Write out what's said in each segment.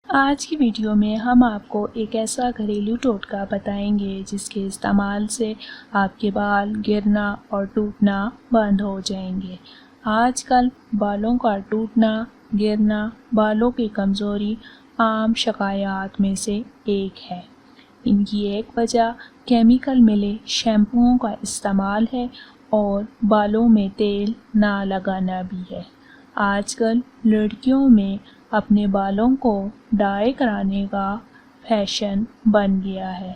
آج کی ویڈیو میں ہم آپ کو ایک ایسا گھریلو ٹوٹکا بتائیں گے جس کے استعمال سے آپ کے بال گرنا اور ٹوٹنا بند ہو جائیں گے۔ آج کل بالوں کا ٹوٹنا، گرنا، بالوں کی کمزوری عام شکایات میں سے ایک ہے۔ ان کی ایک وجہ کیمیکل ملے شیمپوؤں کا استعمال ہے اور بالوں میں تیل نہ لگانا بھی ہے۔ آج کل لڑکیوں میں اپنے بالوں کو ڈائی کرانے کا فیشن بن گیا ہے۔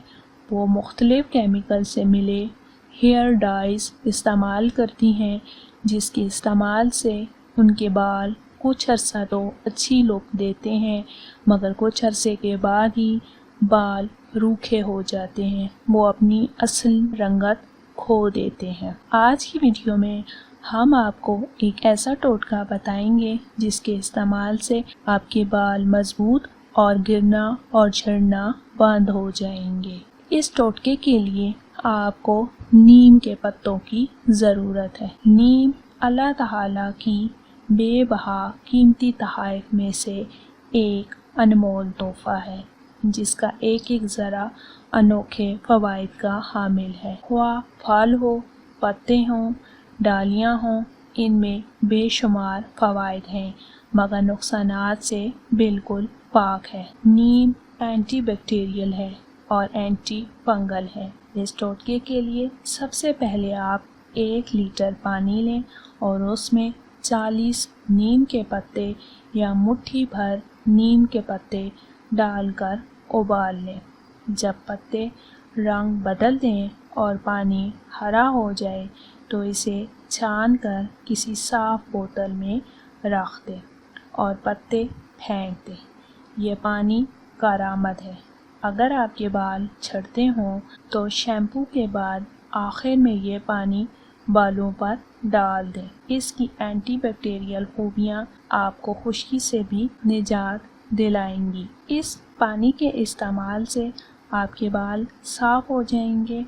وہ مختلف کیمیکل سے ملے ہیئر ڈائز استعمال کرتی ہیں، جس کے استعمال سے ان کے بال کچھ عرصہ تو اچھی لک دیتے ہیں، مگر کچھ عرصے کے بعد ہی بال روکھے ہو جاتے ہیں، وہ اپنی اصل رنگت کھو دیتے ہیں۔ آج کی ویڈیو میں ہم آپ کو ایک ایسا ٹوٹکا بتائیں گے جس کے استعمال سے آپ کے بال مضبوط اور گرنا اور جھڑنا بند ہو جائیں گے۔ اس ٹوٹکے کے لیے آپ کو نیم کے پتوں کی ضرورت ہے۔ نیم اللہ تعالیٰ کی بے بہا قیمتی تحائف میں سے ایک انمول تحفہ ہے، جس کا ایک ایک ذرہ انوکھے فوائد کا حامل ہے۔ خواہ پھل ہو، پتے ہوں، ڈالیاں ہوں، ان میں بے شمار فوائد ہیں، مگر نقصانات سے بالکل پاک ہے۔ نیم اینٹی بیکٹیریل ہے اور اینٹی فنگل ہے۔ اس ٹوٹکے کے لیے سب سے پہلے آپ 1 لیٹر پانی لیں اور اس میں 40 نیم کے پتے یا مٹھی بھر نیم کے پتے ڈال کر ابال لیں۔ جب پتے رنگ بدل دیں اور پانی ہرا ہو جائے تو اسے چھان کر کسی صاف بوتل میں رکھ دیں اور پتے پھینک دیں۔ یہ پانی کارآمد ہے۔ اگر آپ کے بال جھڑتے ہوں تو شیمپو کے بعد آخر میں یہ پانی بالوں پر ڈال دیں۔ اس کی اینٹی بیکٹیریل خوبیاں آپ کو خشکی سے بھی نجات دلائیں گی۔ اس پانی کے استعمال سے آپ کے بال صاف ہو جائیں گے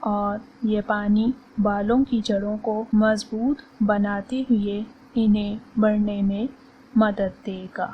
اور یہ پانی بالوں کی جڑوں کو مضبوط بناتے ہوئے انہیں بڑھنے میں مدد دے گا۔